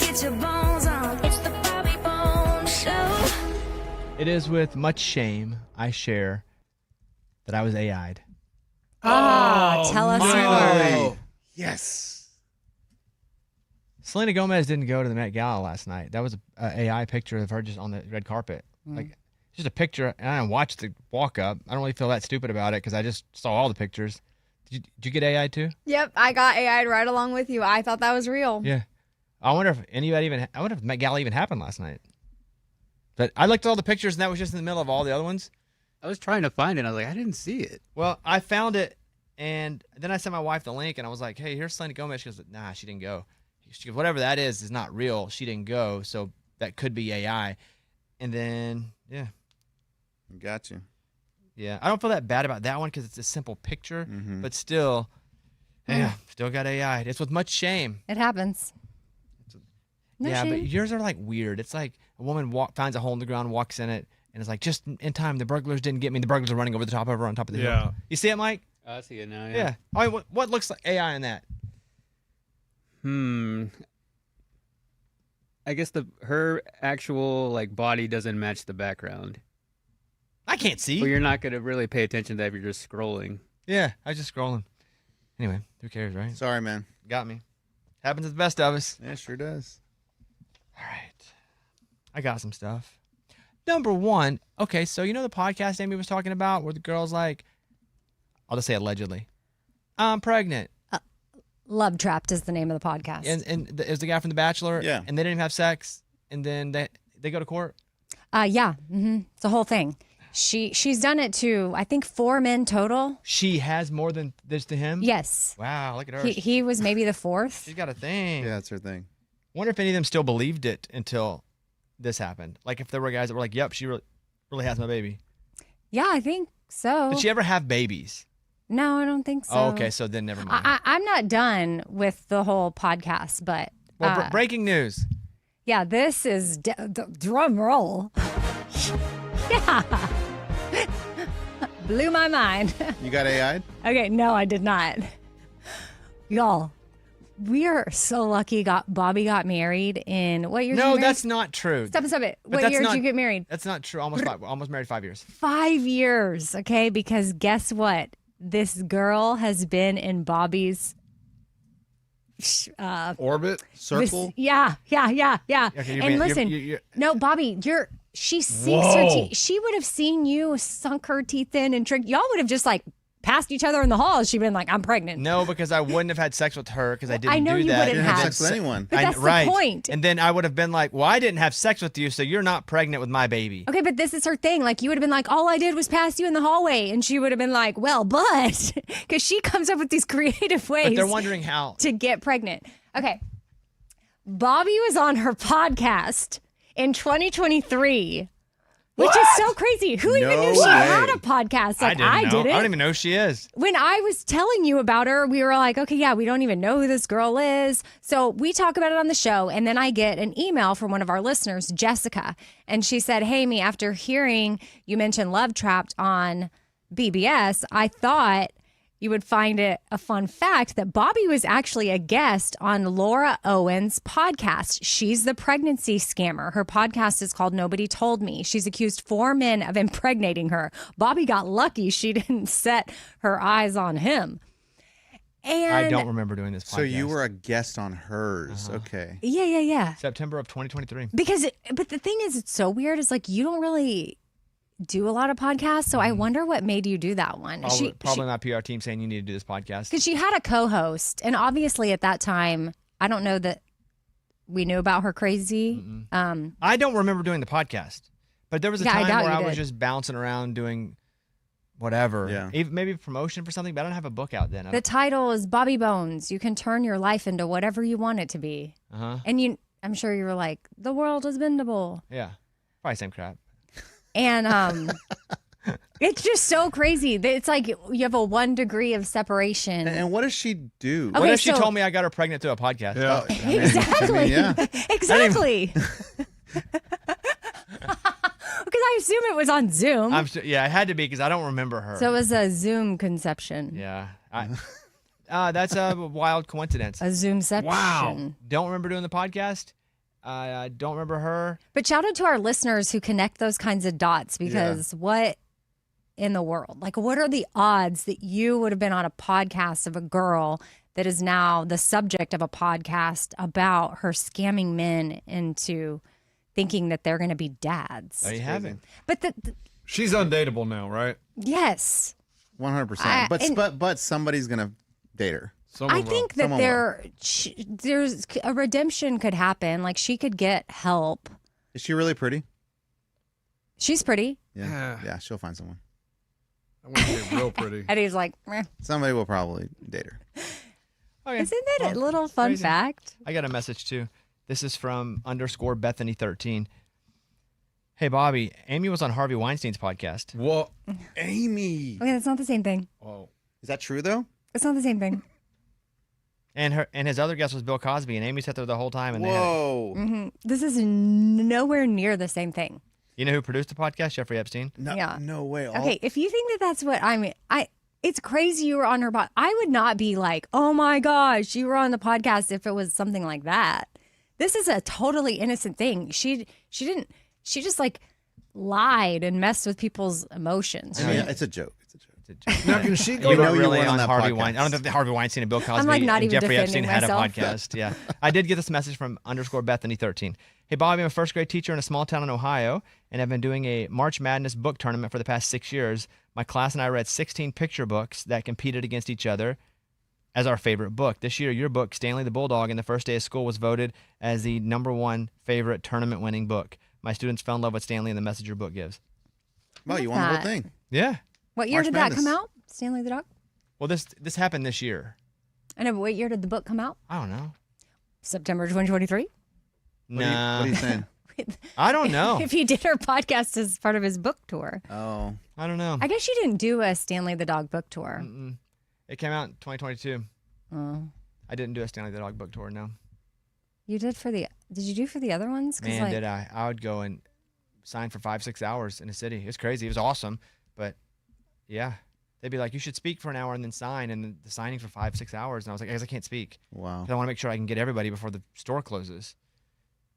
Get your bones on. It's the Bobby Bones Show. It is with much shame I share that I was AI'd. Tell us more. Yes. Selena Gomez didn't go to the Met Gala last night. That was an AI picture of her just on the red carpet. Like, just a picture, and I didn't watch the walk up. I don't really feel that stupid about it because I just saw all the pictures. Did you get AI too? Yep, I got AI'd right along with you. I thought that was real. Yeah. I wonder if Met Gala even happened last night. But I looked at all the pictures, and that was just in the middle of all the other ones. I was trying to find it. I was like, I didn't see it. Well, I found it, and then I sent my wife the link, and I was like, hey, here's Selena Gomez. She goes, nah, she didn't go. She goes, whatever that is not real. She didn't go, so that could be AI. And then, yeah. Got you. Yeah, I don't feel that bad about that one because it's a simple picture, but still, yeah, still got AI. It's with much shame. It happens. No yeah, shame. but yours are like weird. It's like a woman finds a hole in the ground, walks in it, and it's like, just in time, the burglars didn't get me. The burglars are running over the top of her on top of the hill. You see it, Mike? I see it now, Yeah. I mean, what looks like AI in that? I guess her actual body doesn't match the background. I can't see. Well, you're not going to really pay attention to that if you're just scrolling. Yeah, I was just scrolling. Anyway, who cares, right? Sorry, man. Got me. Happens to the best of us. Yeah, sure does. All right. I got some stuff. Number one, okay, so you know the podcast Amy was talking about where the girl's like, I'll just say allegedly, I'm pregnant. Love Trapped is the name of the podcast. And it was the guy from The Bachelor. Yeah. And they didn't even have sex. And then they go to court. Yeah. It's a whole thing. She's done it to, I think, 4 men total. She has more than this to him? Yes. Wow, look at her. He was maybe the 4th. She's got a thing. Yeah, that's her thing. Wonder if any of them still believed it until this happened. Like if there were guys that were like, yep, she really has my baby. Yeah, I think so. Did she ever have babies? No, I don't think so. Oh, okay, so then never mind. I'm not done with the whole podcast, but... Well, breaking news. Yeah, this is... drum roll. Yeah. Blew my mind. You got AI'd? Okay, no, I did not. Y'all, we are so lucky Bobby got married in... What year did you No, get married? that's not true. Stop it. But What year did you get married? That's not true. Almost married 5 years. 5 years, okay? Because guess what? This girl has been in Bobby's orbit? Circle? Yeah. Okay, And listen, no, Bobby, she sinks her teeth. She would have seen you, sunk her teeth in, and tricked. Y'all would have just passed each other in the hall. She'd been like, I'm pregnant. No, because I wouldn't have had sex with her because I didn't I know do you that. wouldn't You didn't have sex with anyone. But that's the point. And then I would have been like, well, I didn't have sex with you, so you're not pregnant with my baby. Okay, but this is her thing. Like, you would have been like, all I did was pass you in the hallway. And she would have been like, well, but, because she comes up with these creative ways But they're wondering how. to get pregnant. Okay. Bobby was on her podcast in 2023. Which is so crazy. Who even knew she had a podcast? Like, I didn't. I don't even know who she is. When I was telling you about her, we were like, okay, yeah, we don't even know who this girl is. So we talk about it on the show. And then I get an email from one of our listeners, Jessica. And she said, hey, me, after hearing you mention Love Trapped on BBS, I thought you would find it a fun fact that Bobby was actually a guest on Laura Owen's podcast. She's the pregnancy scammer. Her podcast is called Nobody Told Me. She's accused 4 men of impregnating her. Bobby got lucky she didn't set her eyes on him. And I don't remember doing this podcast. So you were a guest on hers. Okay. Yeah. September of 2023. But the thing is, it's so weird. It's like you don't really do a lot of podcasts, so I wonder what made you do that one. Probably my PR team saying you need to do this podcast. Because she had a co-host, and obviously at that time, I don't know that we knew about her crazy. I don't remember doing the podcast, but there was a Yeah, I time doubt where you I was did. just bouncing around doing whatever. Yeah. Even maybe promotion for something, but I don't have a book out then. The title is Bobby Bones. You can turn your life into whatever you want it to be. And I'm sure you were like, the world is bendable. Yeah, probably same crap. And it's just so crazy. It's like you have a 1 degree of separation. And what does she do? Okay, What if she so- told me I got her pregnant through a podcast? Yeah. Exactly. yeah. Exactly. Because I assume it was on Zoom. Yeah, it had to be because I don't remember her. So it was a Zoom conception. Yeah. That's a wild coincidence. A Zoomception. Don't remember doing the podcast. I don't remember her. But shout out to our listeners who connect those kinds of dots because what in the world? Like, what are the odds that you would have been on a podcast of a girl that is now the subject of a podcast about her scamming men into thinking that they're going to be dads? There you have it. But She's undateable now, right? yes. 100%. But somebody's gonna date her. I think that there's a redemption could happen. Like she could get help. Is she really pretty? She's pretty. Yeah, she'll find someone. I want to get real pretty. Eddie's like, meh. Somebody will probably date her. Okay. Isn't that a little fun crazy. fact? I got a message too. This is from _Bethany13. Hey, Bobby, Amy was on Harvey Weinstein's podcast. What? Amy. Okay, that's not the same thing. Oh. Is that true though? It's not the same thing. And his other guest was Bill Cosby, and Amy sat there the whole time. And Whoa. This is nowhere near the same thing. you know who produced the podcast? Jeffrey Epstein. No, Yeah. no way. Okay, if you think that that's what I mean, it's crazy you were on her podcast. I would not be like, oh my gosh, you were on the podcast if it was something like that. This is a totally innocent thing. She just like lied and messed with people's emotions. I mean, it's a joke. Now, can she go? You know weren't you really weren't on on that Harvey podcast. Weinstein. I don't think Harvey Weinstein and Bill Cosby like, not and even Jeffrey Epstein defending had a myself. podcast. Yeah, I did get this message from _Bethany13. Hey, Bobby, I'm a first grade teacher in a small town in Ohio, and I've been doing a March Madness book tournament for the past 6 years. My class and I read 16 picture books that competed against each other as our favorite book. This year, your book, Stanley the Bulldog, and the First Day of School was voted as the #1 favorite tournament-winning book. My students fell in love with Stanley and the message your book gives. Wow, you won the whole thing. Yeah. What year March did that come Madness. out? Stanley the Dog? Well, this happened this year. I know, but what year did the book come out? I don't know. September 2023? What are you saying? I don't know. If he did our podcast as part of his book tour. Oh. I don't know. I guess you didn't do a Stanley the Dog book tour. It came out in 2022. Oh. I didn't do a Stanley the Dog book tour, no. You did did you do for the other ones? 'Cause, Man, like, did I. I would go and sign for 5-6 hours in a city. It was crazy. It was awesome. But, yeah. They'd be like, you should speak for an hour and then sign. And the signing for 5-6 hours. And I was like, I guess I can't speak. Wow. 'Cause I want to make sure I can get everybody before the store closes.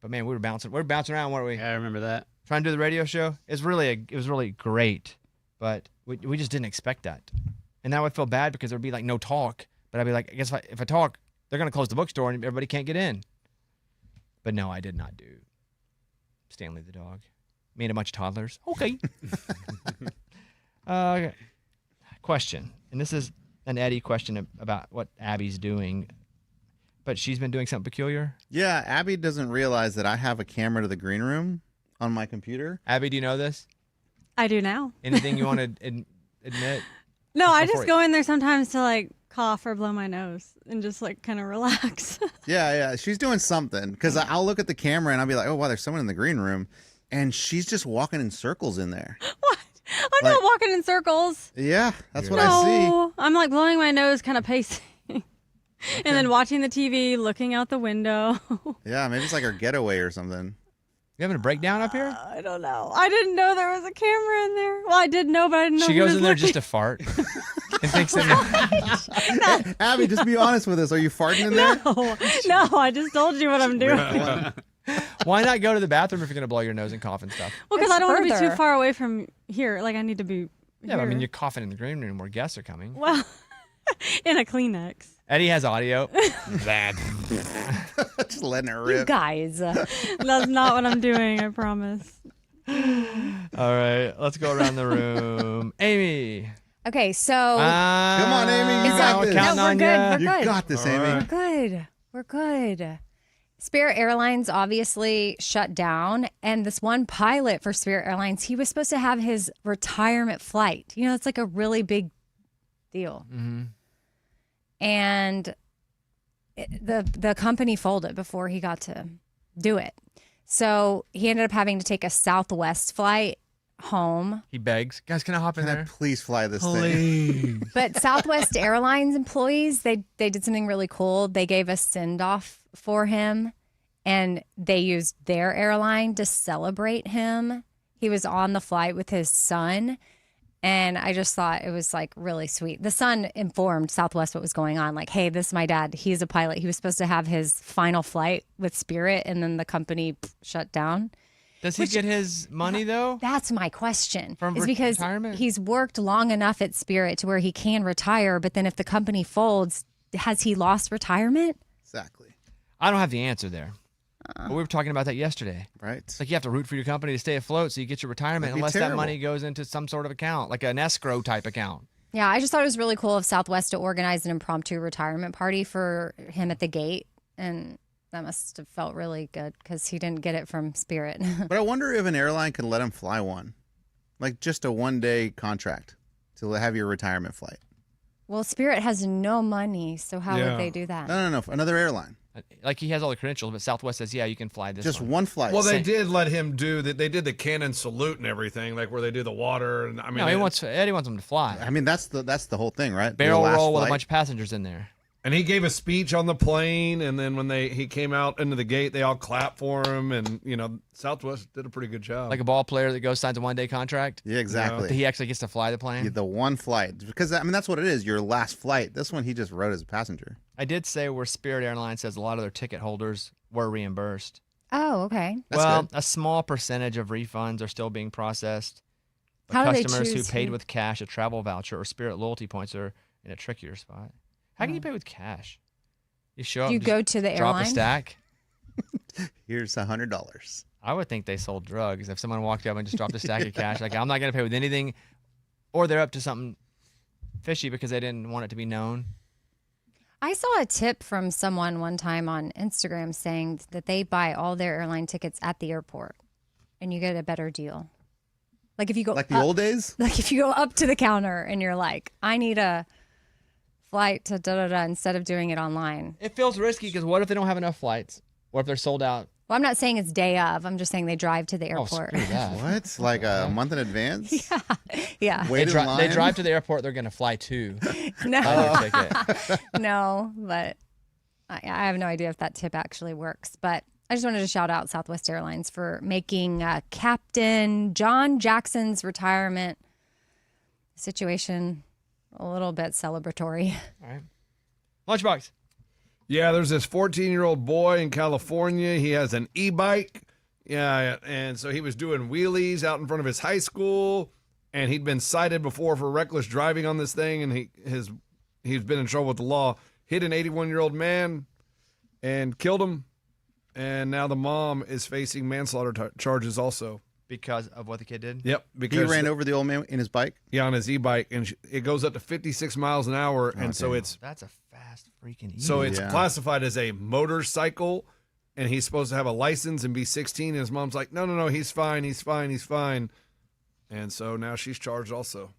But, man, we were bouncing around, weren't we? Yeah, I remember that. Trying to do the radio show. It was really great. But we just didn't expect that. And now I feel bad because there'd be like no talk. But I'd be like, I guess if I talk, they're going to close the bookstore and everybody can't get in. But no, I did not do Stanley the Dog. Me and a bunch of toddlers. Okay. Question. And this is an Eddie question about what Abby's doing. But she's been doing something peculiar. Yeah, Abby doesn't realize that I have a camera to the green room on my computer. Abby, do you know this? I do now. Anything you want to admit? No, I Before- just go in there sometimes to like cough or blow my nose and just like kind of relax. Yeah, she's doing something. Because I'll look at the camera and I'll be like, oh, wow, there's someone in the green room. And she's just walking in circles in there. What? I'm not walking in circles. Yeah, that's what I see. No, I'm like blowing my nose, kind of pacing. And then watching the TV, looking out the window. Yeah, maybe it's like her getaway or something. You having a breakdown up here? I don't know. I didn't know there was a camera in there. Well, I did know, but I didn't know She who goes was in there looking. just to fart and thinks that Abby, just be honest with us. Are you farting in there? No, I just told you what I'm doing. Well, why not go to the bathroom if you're going to blow your nose and cough and stuff? because It's I don't want to be further. too far away from here. Like I need to be. Yeah, but I mean, here. you're coughing in the green room where guests are coming. Well, in a Kleenex. Eddie has audio. Just letting it You rip. guys. That's not what I'm doing. I promise. All right, let's go around the room. Amy. Okay, so Come on, Amy, you got this. Counting No, we're on good, ya. we're You good. got this, Amy. All we're good. We're good. Spirit Airlines obviously shut down, and this one pilot for Spirit Airlines, he was supposed to have his retirement flight. You know, it's like a really big deal. And the company folded before he got to do it. So he ended up having to take a Southwest flight home. He begs, guys, can I hop in Can I there? please fly this thing? Please. But Southwest Airlines employees, they did something really cool. They gave a send-off for him, and they used their airline to celebrate him. He was on the flight with his son, And I just thought it was like really sweet. The son informed Southwest what was going on. Like, hey, this is my dad. He's a pilot. He was supposed to have his final flight with Spirit, and then the company shut down. Does he get his money though? That's my question. From is because retirement? he's worked long enough at Spirit to where he can retire, but then if the company folds, has he lost retirement? Exactly. I don't have the answer there. But we were talking about that yesterday. Right. It's like you have to root for your company to stay afloat so you get your retirement That'd be unless that terrible. money goes into some sort of account, like an escrow type account. Yeah, I just thought it was really cool of Southwest to organize an impromptu retirement party for him at the gate. And that must have felt really good because he didn't get it from Spirit. But I wonder if an airline could let him fly one, like just a 1-day contract to have your retirement flight. Well, Spirit has no money, so how Yeah. would they do that? No, another airline. Like he has all the credentials, but Southwest says, yeah, you can fly this Just one. one flight. Well, they Same. did let him do that. They did the cannon salute and everything, like where they do the water. And I mean, No, Eddie wants him to fly. I mean, that's the whole thing, right? Barrel Your last roll with a flight. bunch of passengers in there. and he gave a speech on the plane. And then when he came out into the gate, they all clapped for him. And Southwest did a pretty good job. Like a ball player that goes signs a 1-day contract. Yeah, exactly. He actually gets to fly the plane. The one flight, because I mean that's what it is. Your last flight. This one he just rode as a passenger. I did say where Spirit Airlines says a lot of their ticket holders were reimbursed. Oh, okay. That's well, good. a small percentage of refunds are still being processed. But How do they customers who choose paid who- with cash, a travel voucher, or Spirit loyalty points are in a trickier spot. How can you pay with cash? You show up, Do you and go just to the drop airline? a stack. Here's $100. I would think they sold drugs if someone walked up and just dropped a stack of cash. Like, I'm not going to pay with anything, or they're up to something fishy because they didn't want it to be known. I saw a tip from someone one time on Instagram saying that they buy all their airline tickets at the airport and you get a better deal. Like if you go Like the up, old days. like if you go up to the counter and you're like, I need a flight to da da da instead of doing it online. It feels risky because what if they don't have enough flights? What if they're sold out? Well, I'm not saying it's day of. I'm just saying they drive to the Oh, airport. screw that. What? Like a month in advance? Yeah. Wait in They line? drive to the airport. They're going to fly to. No, Buy their ticket. no, but I have no idea if that tip actually works. But I just wanted to shout out Southwest Airlines for making Captain John Jackson's retirement situation a little bit celebratory. All right. Lunchbox. Yeah, there's this 14-year-old boy in California. He has an e-bike. Yeah, and so he was doing wheelies out in front of his high school, and he'd been cited before for reckless driving on this thing, and he's been in trouble with the law. Hit an 81-year-old man and killed him, and now the mom is facing manslaughter charges also. Because of what the kid did? Yep, He because ran over the old man in his bike. on his e-bike, and it goes up to 56 miles an hour, and so damn. it's That's a fast freaking Yeah. classified as a motorcycle, and he's supposed to have a license and be 16. And his mom's like, no, he's fine. And so now she's charged also.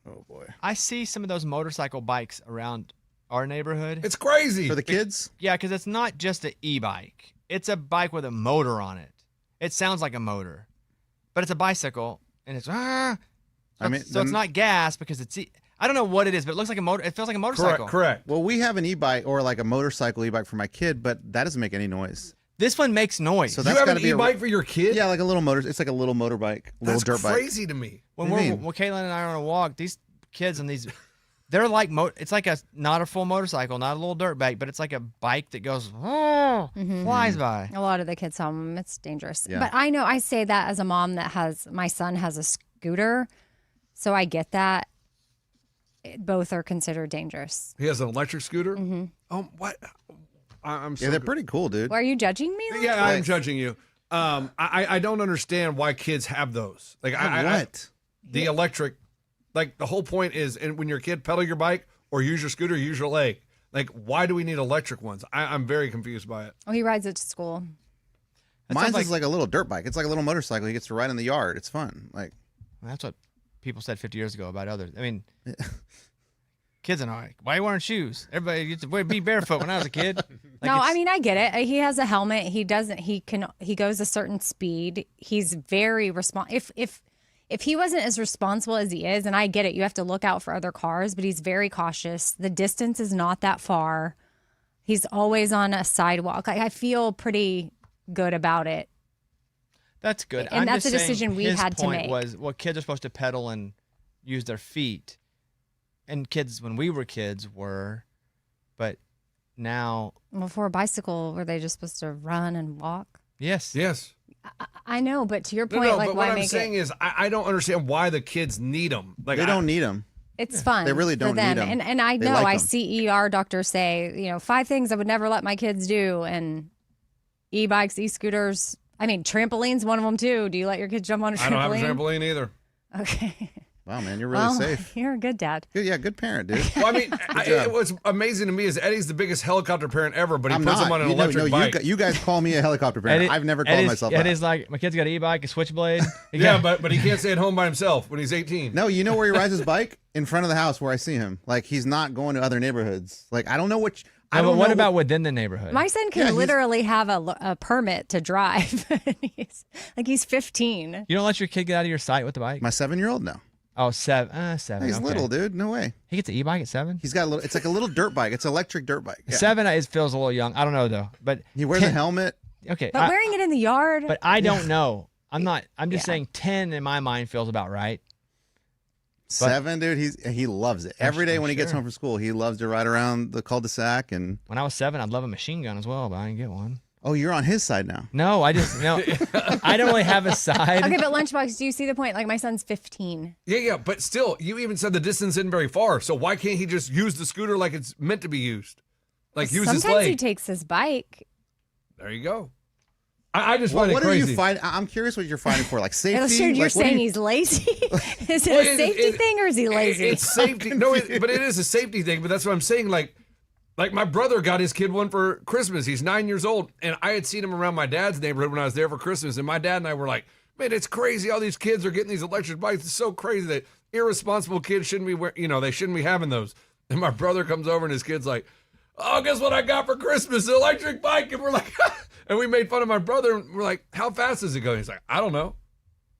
Oh boy. I see some of those motorcycle bikes around our neighborhood. It's crazy. For the kids? Yeah, because it's not just an e-bike. It's a bike with a motor on it. It sounds like a motor, but it's a bicycle, and it's I mean, so it's not gas because it's. I don't know what it is, but it looks like a motor. It feels like a motorcycle. Correct. Well, we have an e-bike or like a motorcycle e-bike for my kid, but that doesn't make any noise. This one makes noise. So You that's have got to an be e-bike for your kid? Yeah, like a little motor. It's like a little motorbike, little That's dirt bike. crazy to me. when What do you mean? when Caitlin and I are on a walk, these kids and these, they're like it's like not a full motorcycle, not a little dirt bike, but it's like a bike that goes flies by. A lot of the kids home, it's dangerous. Yeah. But I know I say that as a mom my son has a scooter, so I get that. Both are considered dangerous. He has an electric scooter? Mm-hmm. Oh, what? I'm so Yeah, they're good. pretty cool, dude. Why are you judging me? Like Yeah, I'm Thanks. judging you. I don't understand why kids have those. Like, What? the electric, like the whole point is, and when you're a kid, pedal your bike or use your scooter, use your leg. Like, why do we need electric ones? I'm very confused by it. Oh, he rides it to school. That Mine's sounds is like a little dirt bike. It's like a little motorcycle. He gets to ride in the yard. It's fun. Like, That's what people said 50 years ago about others. I mean, kids and I, why are you wearing shoes? Everybody used to be barefoot when I was a kid. Like, No, it's- I mean I get it. He has a helmet. He doesn't. He goes a certain speed. He's very If he wasn't as responsible as he is, and I get it, you have to look out for other cars, but he's very cautious. The distance is not that far. He's always on a sidewalk. I feel pretty good about it. That's good. And I'm that's just a saying decision we his had to point make. was, well, kids are supposed to pedal and use their feet. And kids, when we were kids, were, but now. Well, for a bicycle, were they just supposed to run and walk? Yes. Yes. I know, but to your point, No, like, but why what I'm make saying it? is I don't understand why the kids need them. Like, They don't need them. It's fun. They really for don't them. need 'em. And I They know like I 'em. see ER doctors say, 5 things I would never let my kids do, and e-bikes, e-scooters. I mean, trampolines, one of them too. Do you let your kids jump on a trampoline? I don't have a trampoline either. Okay. Wow, man, you're really safe. You're a good dad. Good, yeah, good parent, dude. Well, I mean, what's amazing to me is Eddie's the biggest helicopter parent ever, but he I'm puts not. him on an You know, electric no, bike. You guys call me a helicopter parent. I've never called myself that. Eddie's like, my kid's got an e-bike, a switchblade. Yeah, but he can't stay at home by himself when he's 18. No, you know where he rides his bike? In front of the house where I see him. Like, he's not going to other neighborhoods. Like, I don't know what. I No, don't but what know about within the neighborhood? My son can literally have a permit to drive. he's 15. You don't let your kid get out of your sight with the bike? My 7-year-old? No. Oh, 7. 7. He's okay. little, dude. No way. He gets an e-bike at 7? He's got a little. It's like a little dirt bike. It's an electric dirt bike. Yeah. 7 feels a little young. I don't know though, but He wears 10 a helmet. Okay, But wearing it in the yard. but I don't know. I'm just Yeah. saying 10 in my mind feels about right. 7, dude. He loves it. Every day I'm when he gets sure. home from school, he loves to ride around the cul-de-sac. And When I was 7, I'd love a machine gun as well, but I didn't get one. oh, you're on his side now. No, I don't really have a side. Okay, but Lunchbox, do you see the point? Like, my son's 15. Yeah, but still, you even said the distance isn't very far. So why can't he just use the scooter like it's meant to be used? Like, use his Sometimes he leg. takes his bike. There you go. I just Well, find what it are crazy. you fighting? I'm curious what you're fighting for. Like safety? You're Like, what are saying you- he's lazy? Is it Well, a safety thing or is he lazy? It's safety. No, but it is a safety thing. But that's what I'm saying. Like my brother got his kid one for Christmas. He's 9 years old, and I had seen him around my dad's neighborhood when I was there for Christmas. And my dad and I were like, "Man, it's crazy! All these kids are getting these electric bikes. It's so crazy that irresponsible kids shouldn't be they shouldn't be having those." And my brother comes over, and his kid's like, "Oh, guess what I got for Christmas? An electric bike." And we're like, and we made fun of my brother. And we're like, "How fast is it going?" He's like, "I don't know."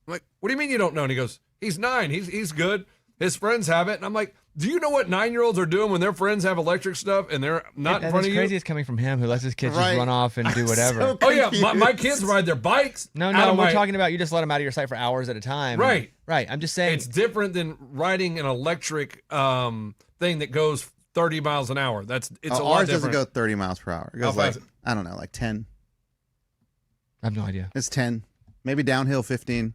I'm like, "What do you mean you don't know?" And he goes, "He's 9. He's good. His friends have it." And I'm like, "Do you know what 9-year-olds are doing when their friends have electric stuff and they're not in front of crazy you?" it's coming from him who lets his kids Right. just run off and do whatever. so Oh yeah, my confused. kids ride their bikes. No, out we're of my- talking about you just let them out of your sight for hours at a time. Right. Right. I'm just saying. It's different than riding an electric thing that goes 30 miles an hour. It's a lot ours different. doesn't go 30 miles per hour. It goes How like, fast? I don't know, like 10. I have no idea. It's 10. Maybe downhill 15.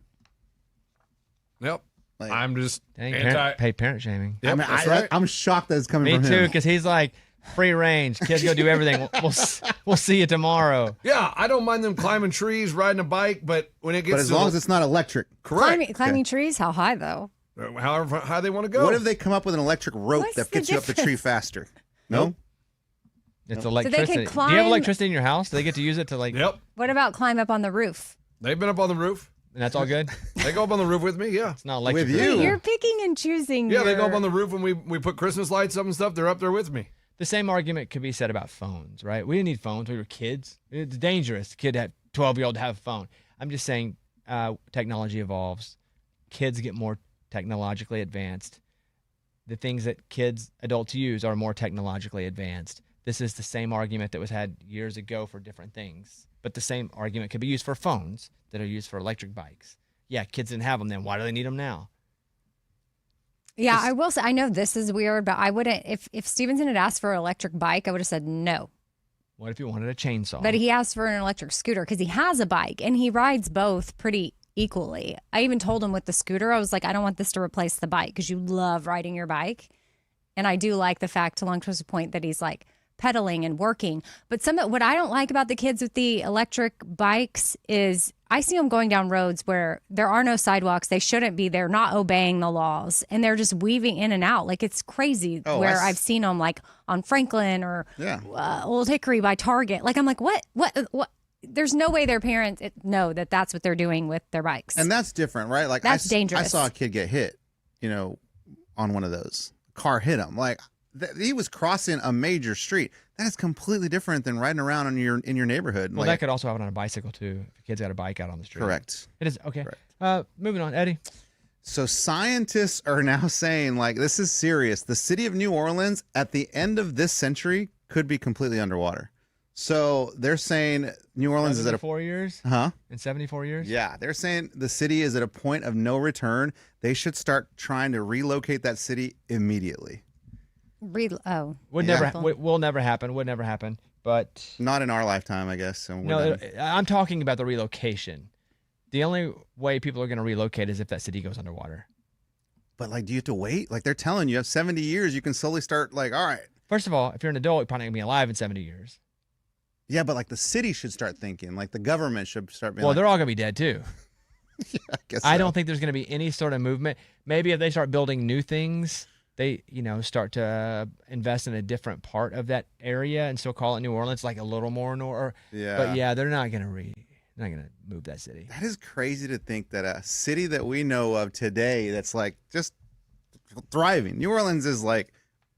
Yep. Like- I'm just Dang, anti. parent shaming. Yep, I mean, that's right. I'm shocked that it's coming Me from too, him. because he's like free range. Kids go do everything. We'll see you tomorrow. Yeah, I don't mind them climbing trees, riding a bike, but when it gets But as to long the- as it's not electric. correct, Climbing trees? How high, though? however high they want to go. What if they come up with an electric rope What's that the gets you up the tree difference? faster? No? It's can electricity. Do you climb- have electricity in your house? Do they get to use it to like? Yep, What about climb up on the roof? they've been up on the roof. And that's all good. They go up on the roof with me. Yeah, It's not electric. With you. You're picking and choosing. yeah, they go your- up on the roof when we put Christmas lights up and stuff. They're up there with me. The same argument could be said about phones, right? We didn't need phones. We were kids. It's dangerous. A kid at 12-year-old to have a phone. I'm just saying, technology evolves. Kids get more technologically advanced. The things that adults use are more technologically advanced. This is the same argument that was had years ago for different things. But the same argument could be used for phones that are used for electric bikes. Yeah, kids didn't have them then. Why do they need them now? Yeah, I will say, I know this is weird, but I wouldn't, if Stevenson had asked for an electric bike, I would have said no. What if you wanted a chainsaw? But he asked for an electric scooter because he has a bike and he rides both pretty equally. I even told him with the scooter, I was like, I don't want this to replace the bike because you love riding your bike. And I do like the fact, to Longtrust's point, that he's like pedaling and working. But what I don't like about the kids with the electric bikes is I see them going down roads where there are no sidewalks. They shouldn't be. They're not obeying the laws and they're just weaving in and out. Like it's crazy Oh, where I've seen them like on Franklin or Yeah. Old Hickory by Target. Like I'm like, what? There's no way their parents know that that's what they're doing with their bikes. And that's different, right? Like That's I dangerous. saw a kid get hit, on one of those. Car hit him. Like he was crossing a major street. That is completely different than riding around in your neighborhood. Well, Like, that could also happen on a bicycle too. If a kid's got a bike out on the street. correct. It is okay. Correct. Moving on, Eddie. So scientists are now saying, like, this is serious. The city of New Orleans at the end of this century could be completely underwater. So they're saying New Orleans is at a 4 years? huh? In 74 years? Yeah, they're saying the city is at a point of no return. They should start trying to relocate that city immediately. Would Yeah. never will never happen. Would never happen. But Not in our lifetime, I guess. So we're no, done. I'm talking about the relocation. The only way people are going to relocate is if that city goes underwater. But like, do you have to wait? Like they're telling you have 70 years. You can slowly start. Like, all right, First of all, if you're an adult, you're probably not going to be alive in 70 years. yeah, but like the city should start thinking. Like the government should start being. Well, like, they're all going to be dead too. I guess I so. don't think there's going to be any sort of movement. Maybe if they start building new things, they start to invest in a different part of that area and still call it New Orleans, like a little more Yeah. But yeah, they're not going to move that city. That is crazy to think that a city that we know of today that's like just thriving. New Orleans is like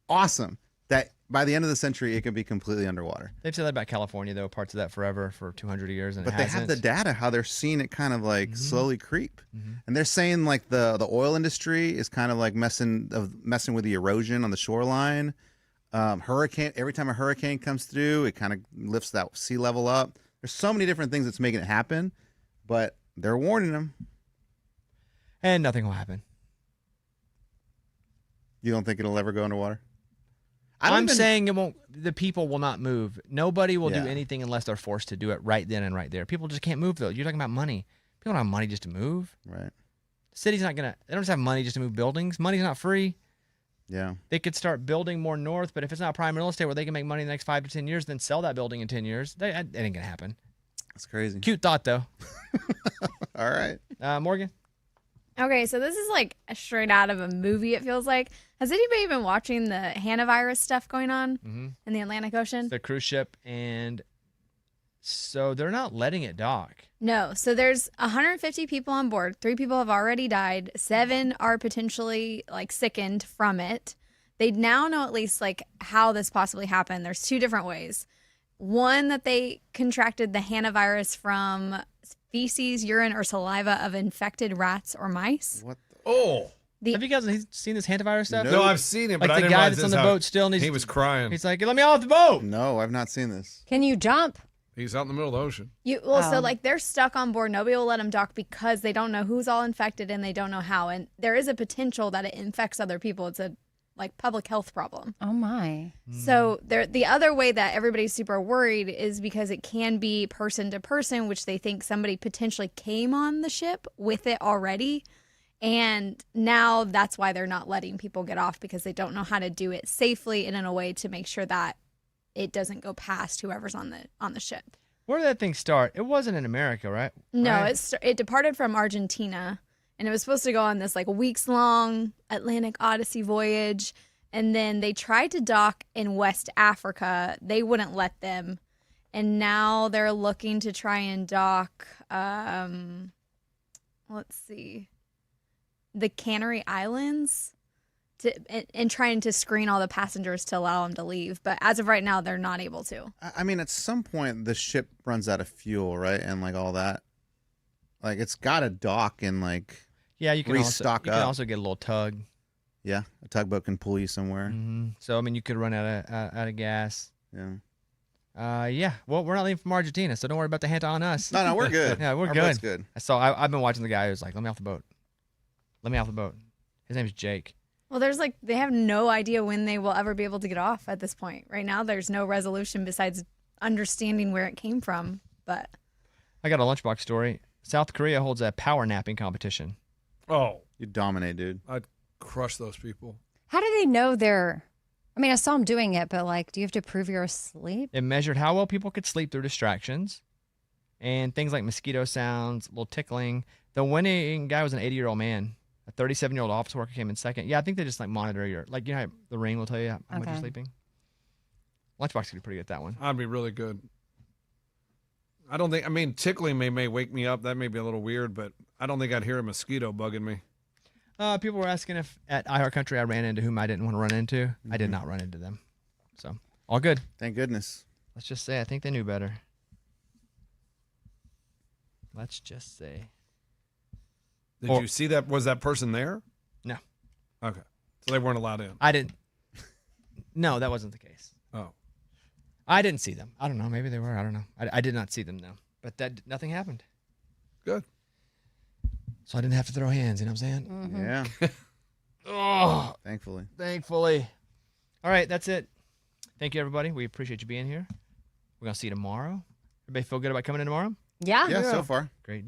awesome. That by the end of the century, it could be completely underwater. They've said that about California, though, parts of that forever for 200 years, and But it they hasn't. have the data, how they're seeing it kind of like slowly creep. And they're saying like the oil industry is kind of like messing with the erosion on the shoreline. Hurricane, every time a hurricane comes through, it kind of lifts that sea level up. There's so many different things that's making it happen, but they're warning them. And nothing will happen. You don't think it'll ever go underwater? I'm saying it won't. The people will not move. Nobody will Yeah. do anything unless they're forced to do it right then and right there. People just can't move, though. You're talking about money. People don't have money just to move. Right. The city's not going to, they don't just have money just to move buildings. Money's not free. Yeah. They could start building more north, but if it's not prime real estate where they can make money in the next 5 to 10 years, then sell that building in 10 years. That ain't going to happen. That's crazy. Cute thought, though. All right. Morgan? Okay, so this is like straight out of a movie, it feels like. Has anybody been watching the Hanavirus stuff going on in the Atlantic Ocean? The cruise ship, and so they're not letting it dock. No. So there's 150 people on board. 3 people have already died. 7 are potentially like sickened from it. They now know at least like how this possibly happened. There's 2 different ways. One, that they contracted the Hanavirus from feces, urine, or saliva of infected rats or mice. What? Oh. Have you guys seen this hantavirus stuff? No, I've seen it, but Like I the didn't guy realize that's on this the how- boat still, and He was crying. He's like, let me off the boat. No, I've not seen this. Can you jump? He's out in the middle of the ocean. So like they're stuck on board. Nobody will let them dock because they don't know who's all infected and they don't know how. And there is a potential that it infects other people. It's a like public health problem. Oh my. So the other way that everybody's super worried is because it can be person to person, which they think somebody potentially came on the ship with it already. And now that's why they're not letting people get off, because they don't know how to do it safely and in a way to make sure that it doesn't go past whoever's on the ship. Where did that thing start? It wasn't in America, right? No, Right? it departed from Argentina, and it was supposed to go on this like weeks-long Atlantic Odyssey voyage. And then they tried to dock in West Africa. They wouldn't let them. And now they're looking to try and dock, let's see, the Canary Islands, and trying to screen all the passengers to allow them to leave. But as of right now, they're not able to. I mean, at some point, the ship runs out of fuel, right? And like all that. Like it's got to dock and like, Yeah, you can restock you can up. also get a little tug. yeah, a tugboat can pull you somewhere. So I mean, you could run out of gas. Yeah. Yeah. Well, we're not leaving from Argentina, so don't worry about the hint on us. No, we're good. Yeah, we're Our good. boat's good. I've been watching the guy who's like, let me off the boat. Let me off the boat. His name's Jake. Well, they have no idea when they will ever be able to get off at this point. Right now, there's no resolution besides understanding where it came from. But I got a Lunchbox story. South Korea holds a power napping competition. Oh, You dominate, dude. I'd crush those people. How do they know they're? I mean, I saw them doing it, but like, do you have to prove you're asleep? It measured how well people could sleep through distractions and things like mosquito sounds, a little tickling. The winning guy was an 80-year-old man. A 37-year-old office worker came in second. Yeah, I think they just like monitor your, like, you know, how the ring will tell you how much you're Okay. sleeping. Lunchbox could be pretty good at that one. I'd be really good. I mean, tickling may wake me up. That may be a little weird, but I don't think I'd hear a mosquito bugging me. People were asking if at iHeartCountry I ran into whom I didn't want to run into. I did not run into them. So, all good. Thank goodness. Let's just say I think they knew better. Let's just say. Did Or- you see that? Was that person there? No. Okay. So they weren't allowed in. I didn't. No, that wasn't the case. Oh. I didn't see them. I don't know. Maybe they were. I don't know. I did not see them, though. But nothing happened. Good. So I didn't have to throw hands, you know what I'm saying? Yeah. Oh, Thankfully. All right, that's it. Thank you, everybody. We appreciate you being here. We're going to see you tomorrow. Everybody feel good about coming in tomorrow? Yeah. Yeah, so far. Great deal.